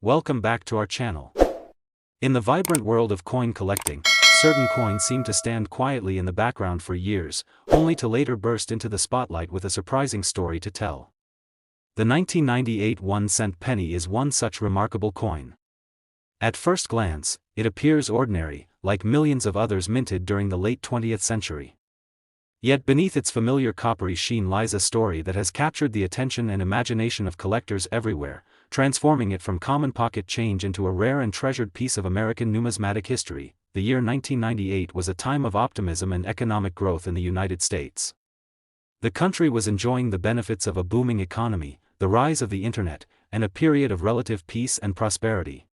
Welcome back to our channel. In the vibrant world of coin collecting, certain coins seem to stand quietly in the background for years, only to later burst into the spotlight with a surprising story to tell. The 1998 1-cent penny is one such remarkable coin. At first glance, it appears ordinary, like millions of others minted during the late 20th century. Yet beneath its familiar coppery sheen lies a story that has captured the attention and imagination of collectors everywhere, transforming it from common pocket change into a rare and treasured piece of American numismatic history. The year 1998 was a time of optimism and economic growth in the United States. The country was enjoying the benefits of a booming economy, the rise of the internet, and a period of relative peace and prosperity.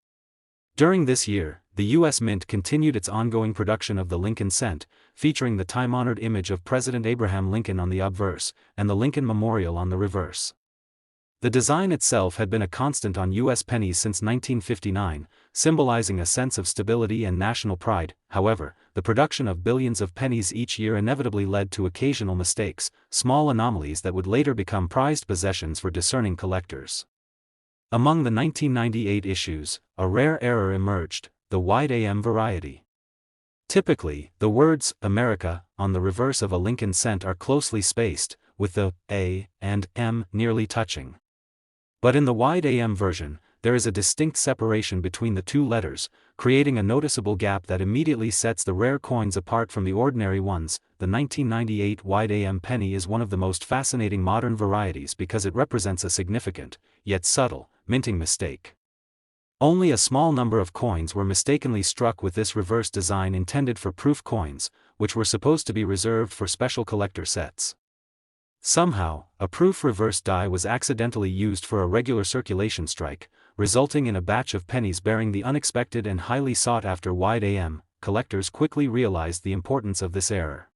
During this year, the U.S. Mint continued its ongoing production of the Lincoln cent, featuring the time-honored image of President Abraham Lincoln on the obverse, and the Lincoln Memorial on the reverse. The design itself had been a constant on U.S. pennies since 1959, symbolizing a sense of stability and national pride. However, the production of billions of pennies each year inevitably led to occasional mistakes, small anomalies that would later become prized possessions for discerning collectors. Among the 1998 issues, a rare error emerged, the wide AM variety. Typically, the words "America" on the reverse of a Lincoln cent are closely spaced, with the A and M nearly touching. But in the wide AM version, there is a distinct separation between the two letters, creating a noticeable gap that immediately sets the rare coins apart from the ordinary ones. The 1998 wide AM penny is one of the most fascinating modern varieties because it represents a significant, yet subtle, minting mistake. Only a small number of coins were mistakenly struck with this reverse design intended for proof coins, which were supposed to be reserved for special collector sets. Somehow, a proof reverse die was accidentally used for a regular circulation strike, resulting in a batch of pennies bearing the unexpected and highly sought-after wide AM. Collectors quickly realized the importance of this error.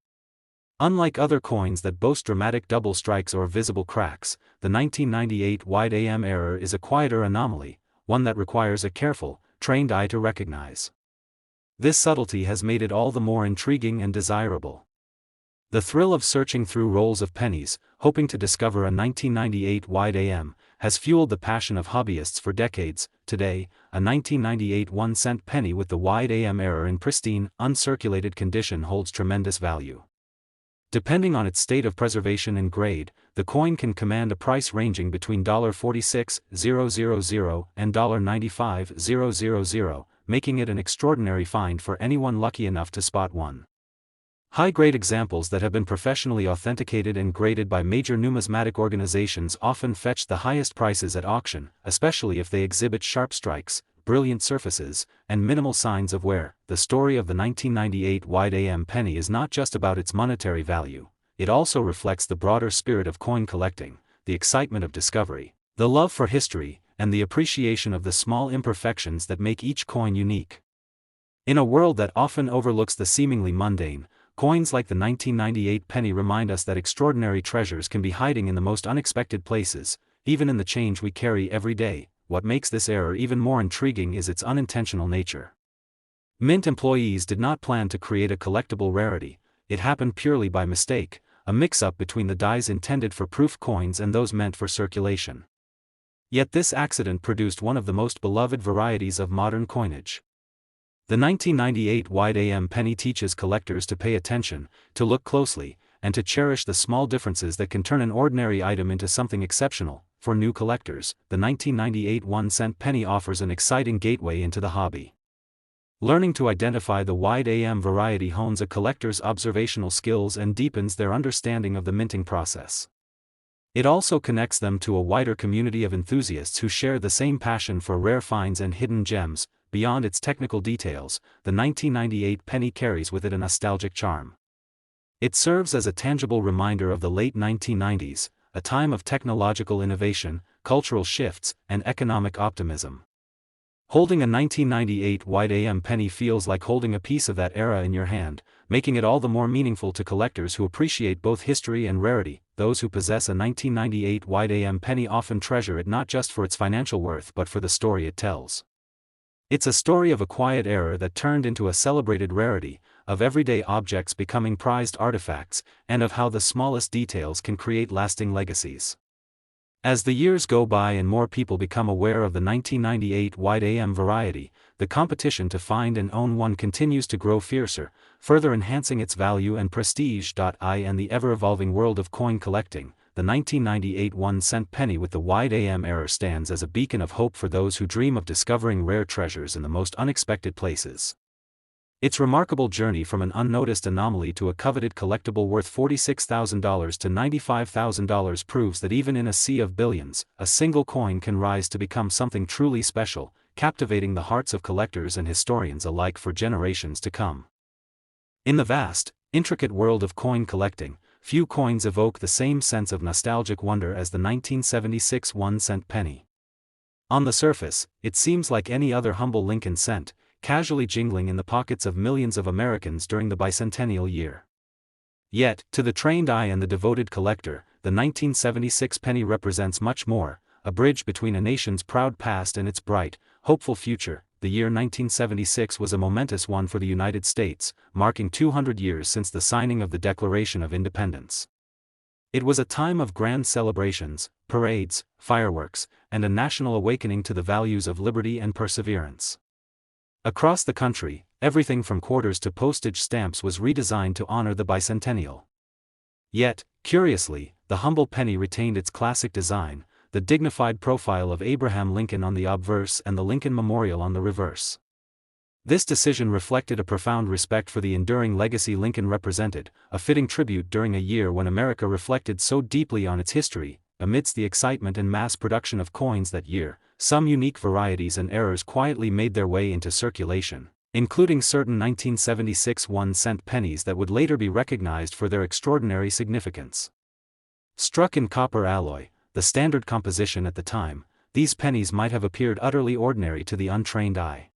Unlike other coins that boast dramatic double strikes or visible cracks, the 1998 wide AM error is a quieter anomaly, one that requires a careful, trained eye to recognize. This subtlety has made it all the more intriguing and desirable. The thrill of searching through rolls of pennies, hoping to discover a 1998 wide AM, has fueled the passion of hobbyists for decades. Today, a 1998 1-cent penny with the wide AM error in pristine, uncirculated condition holds tremendous value. Depending on its state of preservation and grade, the coin can command a price ranging between $46,000 and $95,000, making it an extraordinary find for anyone lucky enough to spot one. High-grade examples that have been professionally authenticated and graded by major numismatic organizations often fetch the highest prices at auction, especially if they exhibit sharp strikes, brilliant surfaces, and minimal signs of wear. The story of the 1998 wide AM penny is not just about its monetary value, it also reflects the broader spirit of coin collecting, the excitement of discovery, the love for history, and the appreciation of the small imperfections that make each coin unique. In a world that often overlooks the seemingly mundane, coins like the 1998 penny remind us that extraordinary treasures can be hiding in the most unexpected places, even in the change we carry every day. What makes this error even more intriguing is its unintentional nature. Mint employees did not plan to create a collectible rarity, it happened purely by mistake, a mix-up between the dies intended for proof coins and those meant for circulation. Yet this accident produced one of the most beloved varieties of modern coinage. The 1998 wide AM penny teaches collectors to pay attention, to look closely, and to cherish the small differences that can turn an ordinary item into something exceptional. For new collectors, the 1998 1-cent penny offers an exciting gateway into the hobby. Learning to identify the wide AM variety hones a collector's observational skills and deepens their understanding of the minting process. It also connects them to a wider community of enthusiasts who share the same passion for rare finds and hidden gems. Beyond its technical details, the 1998 penny carries with it a nostalgic charm. It serves as a tangible reminder of the late 1990s, a time of technological innovation, cultural shifts, and economic optimism. Holding a 1998 wide AM penny feels like holding a piece of that era in your hand, making it all the more meaningful to collectors who appreciate both history and rarity. Those who possess a 1998 wide AM penny often treasure it not just for its financial worth but for the story it tells. It's a story of a quiet era that turned into a celebrated rarity, of everyday objects becoming prized artifacts, and of how the smallest details can create lasting legacies. As the years go by and more people become aware of the 1998 wide AM variety, the competition to find and own one continues to grow fiercer, further enhancing its value and prestige. In the ever-evolving world of coin collecting, the 1998 1-cent penny with the wide AM error stands as a beacon of hope for those who dream of discovering rare treasures in the most unexpected places. Its remarkable journey from an unnoticed anomaly to a coveted collectible worth $46,000 to $95,000 proves that even in a sea of billions, a single coin can rise to become something truly special, captivating the hearts of collectors and historians alike for generations to come. In the vast, intricate world of coin collecting, few coins evoke the same sense of nostalgic wonder as the 1976 1-cent penny. On the surface, it seems like any other humble Lincoln cent, casually jingling in the pockets of millions of Americans during the bicentennial year. Yet, to the trained eye and the devoted collector, the 1976 penny represents much more, a bridge between a nation's proud past and its bright, hopeful future. The year 1976 was a momentous one for the United States, marking 200 years since the signing of the Declaration of Independence. It was a time of grand celebrations, parades, fireworks, and a national awakening to the values of liberty and perseverance. Across the country, everything from quarters to postage stamps was redesigned to honor the bicentennial. Yet, curiously, the humble penny retained its classic design, the dignified profile of Abraham Lincoln on the obverse and the Lincoln Memorial on the reverse. This decision reflected a profound respect for the enduring legacy Lincoln represented, a fitting tribute during a year when America reflected so deeply on its history. Amidst the excitement and mass production of coins that year, some unique varieties and errors quietly made their way into circulation, including certain 1976 1-cent pennies that would later be recognized for their extraordinary significance. Struck in copper alloy, the standard composition at the time, these pennies might have appeared utterly ordinary to the untrained eye.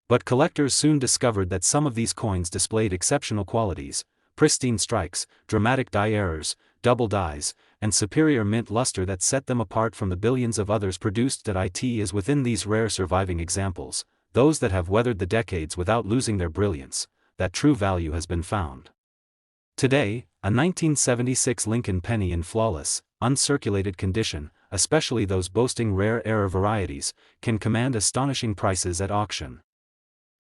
But collectors soon discovered that some of these coins displayed exceptional qualities: pristine strikes, dramatic die errors, double dies, and superior mint luster that set them apart from the billions of others produced. It is within these rare surviving examples, those that have weathered the decades without losing their brilliance, that true value has been found. Today, a 1976 Lincoln penny in flawless, uncirculated condition, especially those boasting rare error varieties, can command astonishing prices at auction.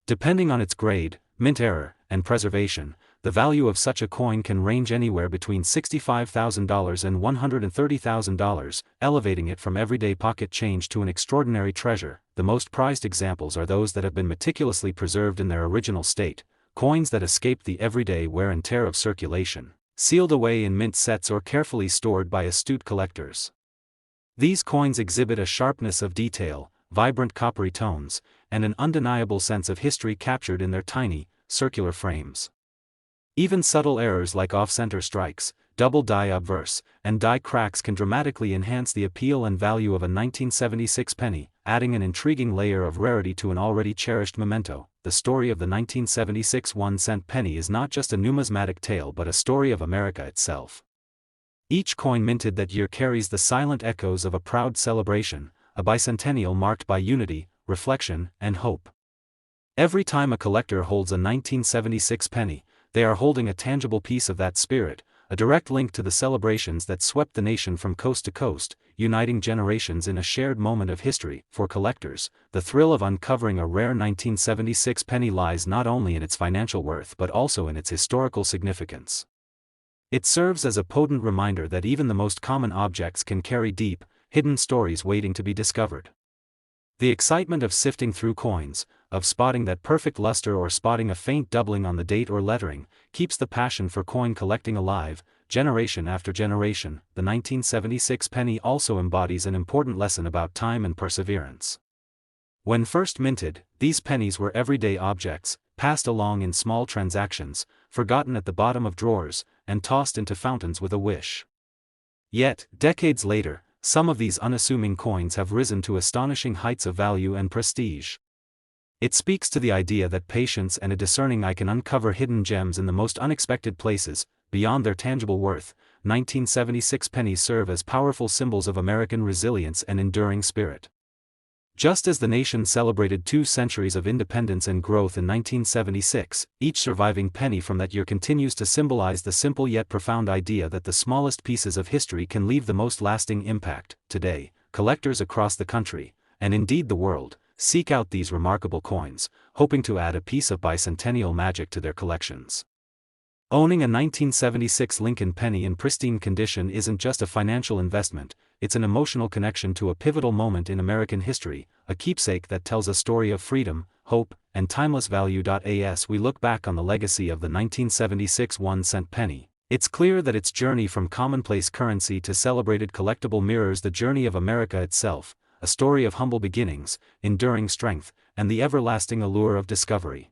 Depending on its grade, mint error, and preservation, the value of such a coin can range anywhere between $65,000 and $130,000, elevating it from everyday pocket change to an extraordinary treasure. The most prized examples are those that have been meticulously preserved in their original state, coins that escaped the everyday wear and tear of circulation, sealed away in mint sets or carefully stored by astute collectors. These coins exhibit a sharpness of detail, vibrant coppery tones, and an undeniable sense of history captured in their tiny, circular frames. Even subtle errors like off-center strikes, double die obverse, and die cracks can dramatically enhance the appeal and value of a 1976 penny, adding an intriguing layer of rarity to an already cherished memento. The story of the 1976 1-cent penny is not just a numismatic tale but a story of America itself. Each coin minted that year carries the silent echoes of a proud celebration, a bicentennial marked by unity, reflection, and hope. Every time a collector holds a 1976 penny, they are holding a tangible piece of that spirit, a direct link to the celebrations that swept the nation from coast to coast, uniting generations in a shared moment of history. For collectors, the thrill of uncovering a rare 1976 penny lies not only in its financial worth but also in its historical significance. It serves as a potent reminder that even the most common objects can carry deep, hidden stories waiting to be discovered. The excitement of sifting through coins, of spotting that perfect luster or spotting a faint doubling on the date or lettering, keeps the passion for coin collecting alive, generation after generation. The 1976 penny also embodies an important lesson about time and perseverance. When first minted, these pennies were everyday objects, passed along in small transactions, forgotten at the bottom of drawers, and tossed into fountains with a wish. Yet, decades later, some of these unassuming coins have risen to astonishing heights of value and prestige. It speaks to the idea that patience and a discerning eye can uncover hidden gems in the most unexpected places. Beyond their tangible worth, 1976 pennies serve as powerful symbols of American resilience and enduring spirit. Just as the nation celebrated 2 centuries of independence and growth in 1976, each surviving penny from that year continues to symbolize the simple yet profound idea that the smallest pieces of history can leave the most lasting impact. Today, collectors across the country, and indeed the world, seek out these remarkable coins, hoping to add a piece of bicentennial magic to their collections. Owning a 1976 Lincoln penny in pristine condition isn't just a financial investment, it's an emotional connection to a pivotal moment in American history, a keepsake that tells a story of freedom, hope, and timeless value. As we look back on the legacy of the 1976 1-cent penny, it's clear that its journey from commonplace currency to celebrated collectible mirrors the journey of America itself, a story of humble beginnings, enduring strength, and the everlasting allure of discovery.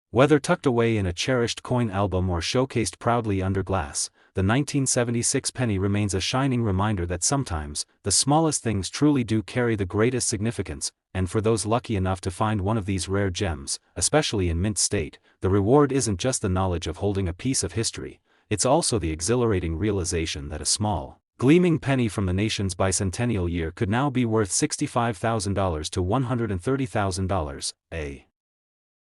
Whether tucked away in a cherished coin album or showcased proudly under glass, the 1976 penny remains a shining reminder that sometimes, the smallest things truly do carry the greatest significance, and for those lucky enough to find one of these rare gems, especially in mint state, the reward isn't just the knowledge of holding a piece of history, it's also the exhilarating realization that a small, gleaming penny from the nation's bicentennial year could now be worth $65,000 to $130,000, a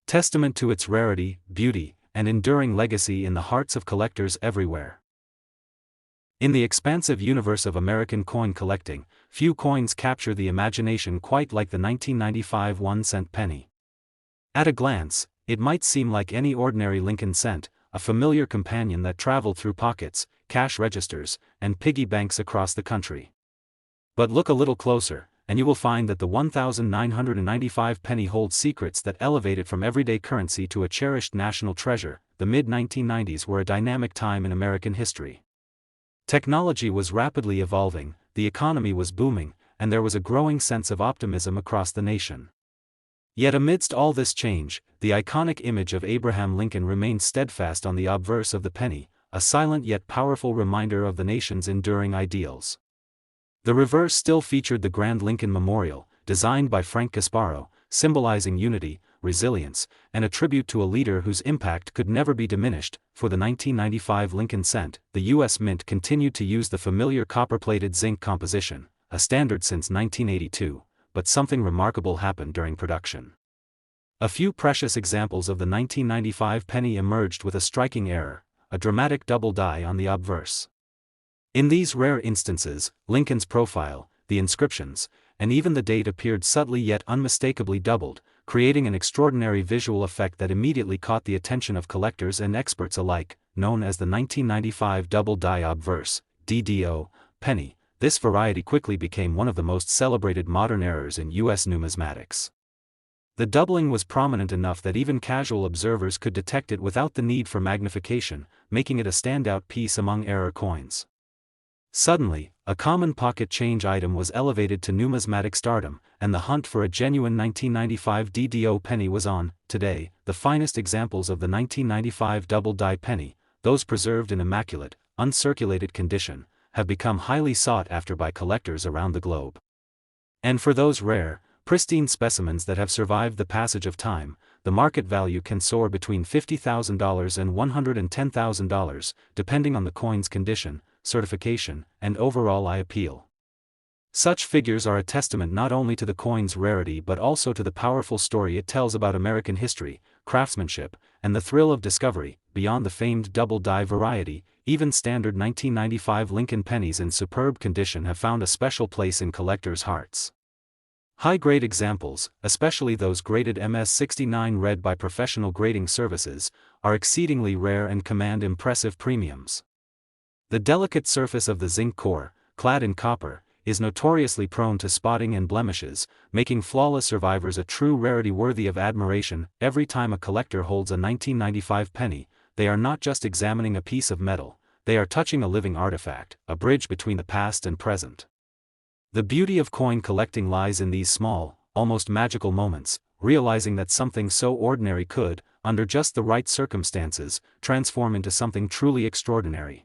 testament to its rarity, beauty, and enduring legacy in the hearts of collectors everywhere. In the expansive universe of American coin collecting, few coins capture the imagination quite like the 1995 1-cent penny. At a glance, it might seem like any ordinary Lincoln cent, a familiar companion that traveled through pockets, cash registers, and piggy banks across the country. But look a little closer, and you will find that the 1995 penny holds secrets that elevate it from everyday currency to a cherished national treasure. The mid-1990s were a dynamic time in American history. Technology was rapidly evolving, the economy was booming, and there was a growing sense of optimism across the nation. Yet amidst all this change, the iconic image of Abraham Lincoln remained steadfast on the obverse of the penny, a silent yet powerful reminder of the nation's enduring ideals. The reverse still featured the Grand Lincoln Memorial, designed by Frank Gasparo, symbolizing unity, resilience, and a tribute to a leader whose impact could never be diminished. For the 1995 Lincoln cent, the U.S. Mint continued to use the familiar copper-plated zinc composition, a standard since 1982, but something remarkable happened during production. A few precious examples of the 1995 penny emerged with a striking error, a dramatic double die on the obverse. In these rare instances, Lincoln's profile, the inscriptions, and even the date appeared subtly yet unmistakably doubled, creating an extraordinary visual effect that immediately caught the attention of collectors and experts alike. Known as the 1995 double die obverse, DDO, penny, this variety quickly became one of the most celebrated modern errors in U.S. numismatics. The doubling was prominent enough that even casual observers could detect it without the need for magnification, making it a standout piece among error coins. Suddenly, a common pocket change item was elevated to numismatic stardom, and the hunt for a genuine 1995 DDO penny was on. Today, the finest examples of the 1995 double die penny, those preserved in immaculate, uncirculated condition, have become highly sought after by collectors around the globe. And for those rare, pristine specimens that have survived the passage of time, the market value can soar between $50,000 and $110,000, depending on the coin's condition, certification, and overall eye appeal. Such figures are a testament not only to the coin's rarity but also to the powerful story it tells about American history, craftsmanship, and the thrill of discovery. Beyond the famed double die variety, even standard 1995 Lincoln pennies in superb condition have found a special place in collectors' hearts. High-grade examples, especially those graded MS69 read by professional grading services, are exceedingly rare and command impressive premiums. The delicate surface of the zinc core, clad in copper, is notoriously prone to spotting and blemishes, making flawless survivors a true rarity worthy of admiration. Every time a collector holds a 1995 penny, they are not just examining a piece of metal, they are touching a living artifact, a bridge between the past and present. The beauty of coin collecting lies in these small, almost magical moments, realizing that something so ordinary could, under just the right circumstances, transform into something truly extraordinary.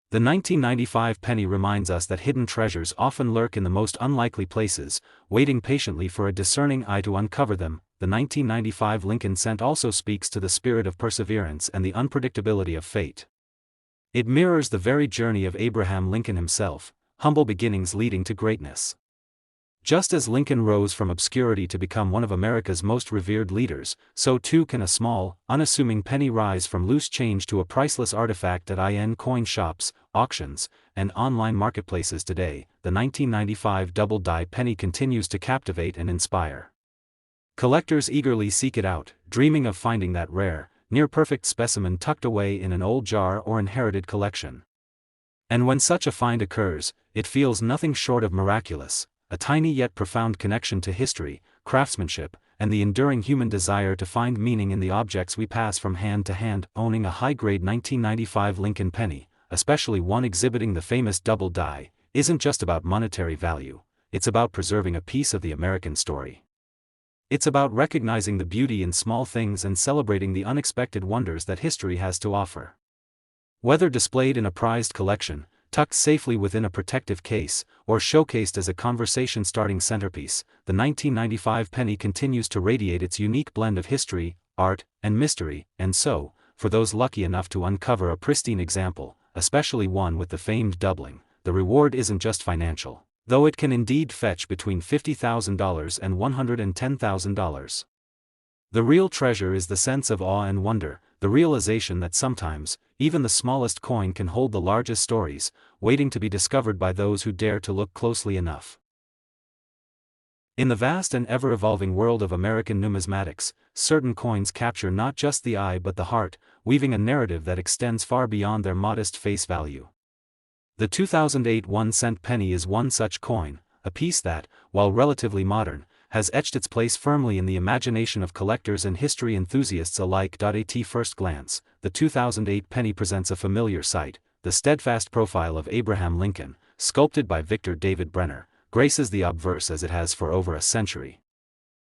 The 1995 penny reminds us that hidden treasures often lurk in the most unlikely places, waiting patiently for a discerning eye to uncover them. The 1995 Lincoln cent also speaks to the spirit of perseverance and the unpredictability of fate. It mirrors the very journey of Abraham Lincoln himself, humble beginnings leading to greatness. Just as Lincoln rose from obscurity to become one of America's most revered leaders, so too can a small, unassuming penny rise from loose change to a priceless artifact at coin shops, auctions, and online marketplaces today. The 1995 double-die penny continues to captivate and inspire. Collectors eagerly seek it out, dreaming of finding that rare, near-perfect specimen tucked away in an old jar or inherited collection. And when such a find occurs, it feels nothing short of miraculous. A tiny yet profound connection to history, craftsmanship, and the enduring human desire to find meaning in the objects we pass from hand to hand. Owning a high-grade 1995 Lincoln penny, especially one exhibiting the famous double die, isn't just about monetary value, it's about preserving a piece of the American story. It's about recognizing the beauty in small things and celebrating the unexpected wonders that history has to offer. Whether displayed in a prized collection, tucked safely within a protective case, or showcased as a conversation-starting centerpiece, the 1995 penny continues to radiate its unique blend of history, art, and mystery. And so, for those lucky enough to uncover a pristine example, especially one with the famed doubling, the reward isn't just financial, though it can indeed fetch between $50,000 and $110,000. The real treasure is the sense of awe and wonder, the realization that sometimes, even the smallest coin can hold the largest stories, waiting to be discovered by those who dare to look closely enough. In the vast and ever-evolving world of American numismatics, certain coins capture not just the eye but the heart, weaving a narrative that extends far beyond their modest face value. The 2008 1-cent penny is one such coin, a piece that, while relatively modern, has etched its place firmly in the imagination of collectors and history enthusiasts alike. At first glance, the 2008 penny presents a familiar sight. The steadfast profile of Abraham Lincoln, sculpted by Victor David Brenner, graces the obverse as it has for over a century.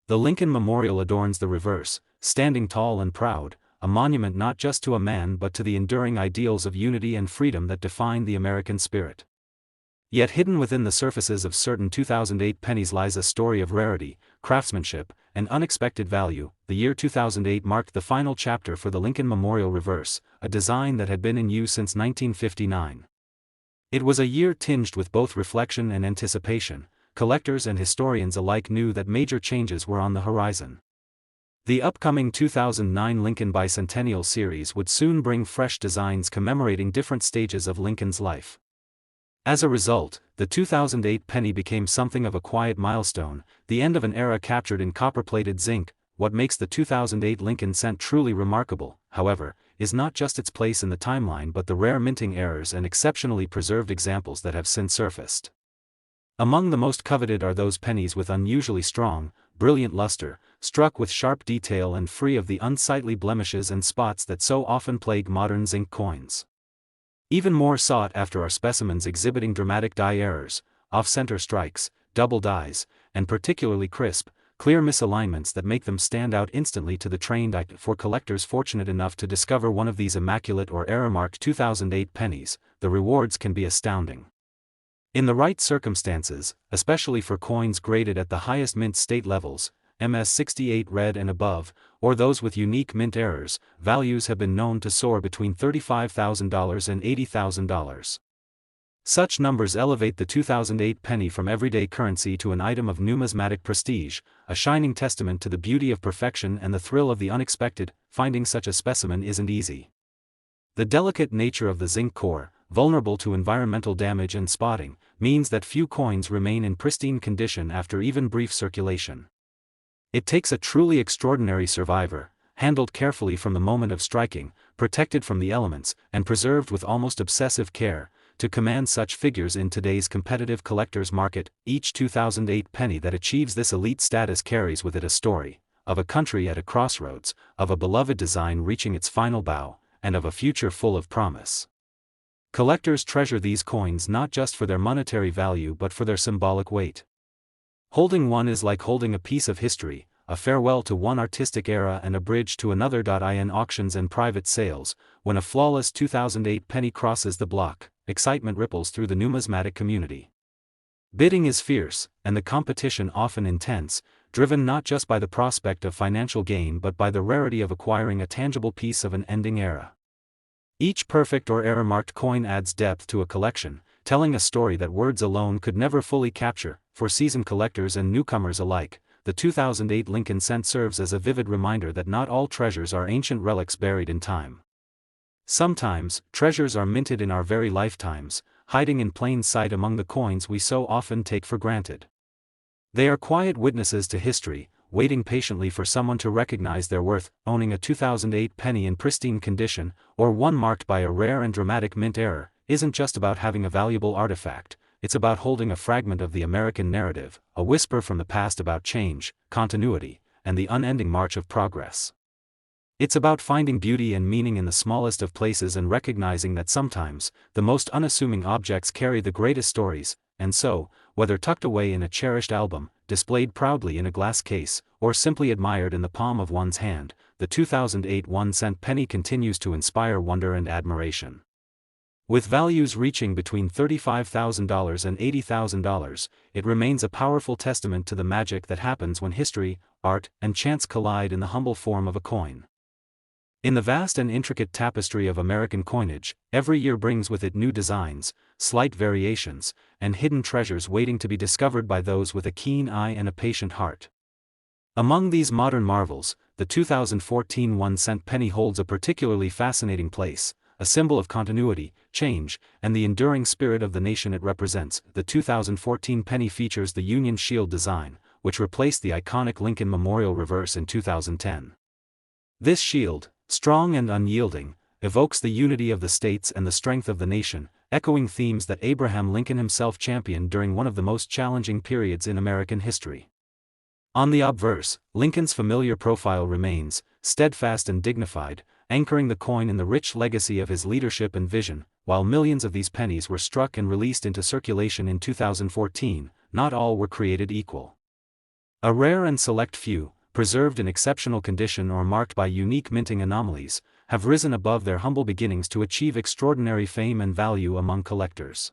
The Lincoln Memorial adorns the reverse, standing tall and proud, a monument not just to a man but to the enduring ideals of unity and freedom that define the American spirit. Yet hidden within the surfaces of certain 2008 pennies lies a story of rarity, craftsmanship, and unexpected value. The year 2008 marked the final chapter for the Lincoln Memorial Reverse, a design that had been in use since 1959. It was a year tinged with both reflection and anticipation. Collectors and historians alike knew that major changes were on the horizon. The upcoming 2009 Lincoln Bicentennial Series would soon bring fresh designs commemorating different stages of Lincoln's life. As a result, the 2008 penny became something of a quiet milestone, the end of an era captured in copper-plated zinc. What makes the 2008 Lincoln cent truly remarkable, however, is not just its place in the timeline but the rare minting errors and exceptionally preserved examples that have since surfaced. Among the most coveted are those pennies with unusually strong, brilliant luster, struck with sharp detail and free of the unsightly blemishes and spots that so often plague modern zinc coins. Even more sought after are specimens exhibiting dramatic die errors, off-center strikes, double dies, and particularly crisp, clear misalignments that make them stand out instantly to the trained eye. For collectors fortunate enough to discover one of these immaculate or error-marked 2008 pennies, the rewards can be astounding. In the right circumstances, especially for coins graded at the highest mint state levels, MS-68 red and above, or those with unique mint errors, values have been known to soar between $35,000 and $80,000. Such numbers elevate the 2008 penny from everyday currency to an item of numismatic prestige, a shining testament to the beauty of perfection and the thrill of the unexpected. Finding such a specimen isn't easy. The delicate nature of the zinc core, vulnerable to environmental damage and spotting, means that few coins remain in pristine condition after even brief circulation. It takes a truly extraordinary survivor, handled carefully from the moment of striking, protected from the elements, and preserved with almost obsessive care, to command such figures in today's competitive collector's market. Each 2008 penny that achieves this elite status carries with it a story, of a country at a crossroads, of a beloved design reaching its final bow, and of a future full of promise. Collectors treasure these coins not just for their monetary value but for their symbolic weight. Holding one is like holding a piece of history, a farewell to one artistic era and a bridge to another. In auctions and private sales, when a flawless 2008 penny crosses the block, excitement ripples through the numismatic community. Bidding is fierce, and the competition often intense, driven not just by the prospect of financial gain but by the rarity of acquiring a tangible piece of an ending era. Each perfect or error-marked coin adds depth to a collection, telling a story that words alone could never fully capture. For seasoned collectors and newcomers alike, the 2008 Lincoln cent serves as a vivid reminder that not all treasures are ancient relics buried in time. Sometimes, treasures are minted in our very lifetimes, hiding in plain sight among the coins we so often take for granted. They are quiet witnesses to history, waiting patiently for someone to recognize their worth. Owning a 2008 penny in pristine condition, or one marked by a rare and dramatic mint error, isn't just about having a valuable artifact, it's about holding a fragment of the American narrative, a whisper from the past about change, continuity, and the unending march of progress. It's about finding beauty and meaning in the smallest of places and recognizing that sometimes, the most unassuming objects carry the greatest stories, and so, whether tucked away in a cherished album, displayed proudly in a glass case, or simply admired in the palm of one's hand, the 2008 1-cent penny continues to inspire wonder and admiration. With values reaching between $35,000 and $80,000, it remains a powerful testament to the magic that happens when history, art, and chance collide in the humble form of a coin. In the vast and intricate tapestry of American coinage, every year brings with it new designs, slight variations, and hidden treasures waiting to be discovered by those with a keen eye and a patient heart. Among these modern marvels, the 2014 1-cent penny holds a particularly fascinating place, a symbol of continuity, change, and the enduring spirit of the nation it represents. The 2014 penny features the Union Shield design, which replaced the iconic Lincoln Memorial reverse in 2010. This shield, strong and unyielding, evokes the unity of the states and the strength of the nation, echoing themes that Abraham Lincoln himself championed during one of the most challenging periods in American history. On the obverse, Lincoln's familiar profile remains, steadfast and dignified, anchoring the coin in the rich legacy of his leadership and vision. While millions of these pennies were struck and released into circulation in 2014, not all were created equal. A rare and select few, preserved in exceptional condition or marked by unique minting anomalies, have risen above their humble beginnings to achieve extraordinary fame and value among collectors.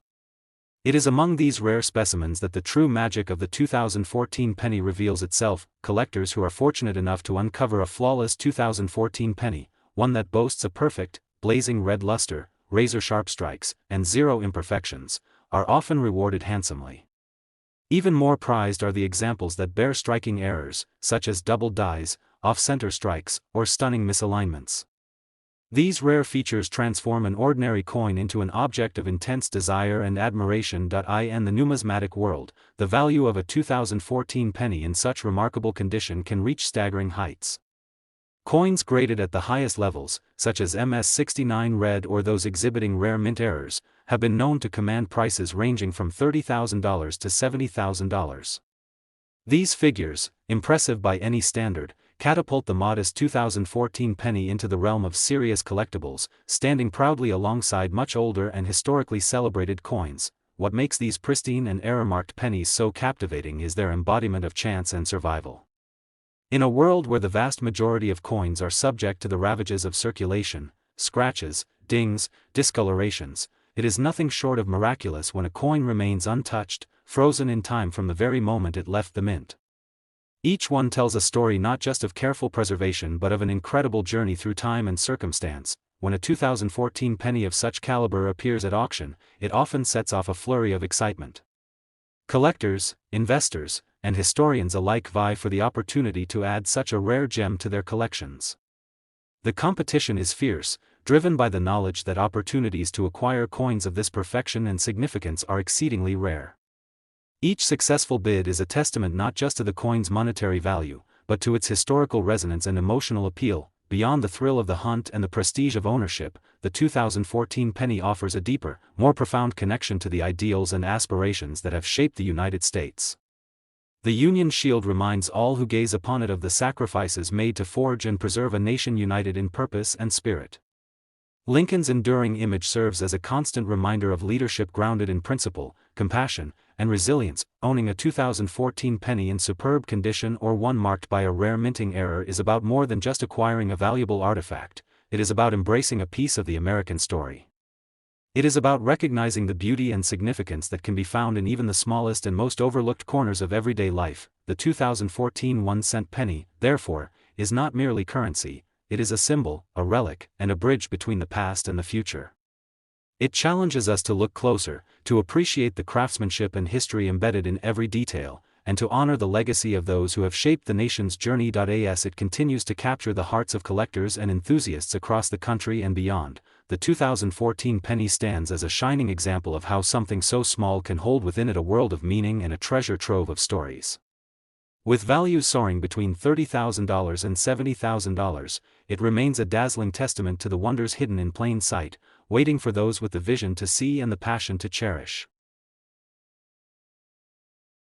It is among these rare specimens that the true magic of the 2014 penny reveals itself. Collectors who are fortunate enough to uncover a flawless 2014 penny, one that boasts a perfect, blazing red luster, razor-sharp strikes, and zero imperfections, are often rewarded handsomely. Even more prized are the examples that bear striking errors, such as double dies, off-center strikes, or stunning misalignments. These rare features transform an ordinary coin into an object of intense desire and admiration. In the numismatic world, the value of a 2014 penny in such remarkable condition can reach staggering heights. Coins graded at the highest levels, such as MS-69 red or those exhibiting rare mint errors, have been known to command prices ranging from $30,000 to $70,000. These figures, impressive by any standard, catapult the modest 2014 penny into the realm of serious collectibles, standing proudly alongside much older and historically celebrated coins. What makes these pristine and error-marked pennies so captivating is their embodiment of chance and survival. In a world where the vast majority of coins are subject to the ravages of circulation, scratches, dings, discolorations, it is nothing short of miraculous when a coin remains untouched, frozen in time from the very moment it left the mint. Each one tells a story not just of careful preservation but of an incredible journey through time and circumstance. When a 2014 penny of such caliber appears at auction, it often sets off a flurry of excitement. Collectors, investors, and historians alike vie for the opportunity to add such a rare gem to their collections. The competition is fierce, driven by the knowledge that opportunities to acquire coins of this perfection and significance are exceedingly rare. Each successful bid is a testament not just to the coin's monetary value, but to its historical resonance and emotional appeal. Beyond the thrill of the hunt and the prestige of ownership, the 2014 penny offers a deeper, more profound connection to the ideals and aspirations that have shaped the United States. The Union Shield reminds all who gaze upon it of the sacrifices made to forge and preserve a nation united in purpose and spirit. Lincoln's enduring image serves as a constant reminder of leadership grounded in principle, compassion, and resilience. Owning a 2014 penny in superb condition or one marked by a rare minting error is about more than just acquiring a valuable artifact, it is about embracing a piece of the American story. It is about recognizing the beauty and significance that can be found in even the smallest and most overlooked corners of everyday life. The 2014 1-cent penny, therefore, is not merely currency, it is a symbol, a relic, and a bridge between the past and the future. It challenges us to look closer, to appreciate the craftsmanship and history embedded in every detail, and to honor the legacy of those who have shaped the nation's journey. As it continues to capture the hearts of collectors and enthusiasts across the country and beyond, the 2014 penny stands as a shining example of how something so small can hold within it a world of meaning and a treasure trove of stories. With values soaring between $30,000 and $70,000, it remains a dazzling testament to the wonders hidden in plain sight, waiting for those with the vision to see and the passion to cherish.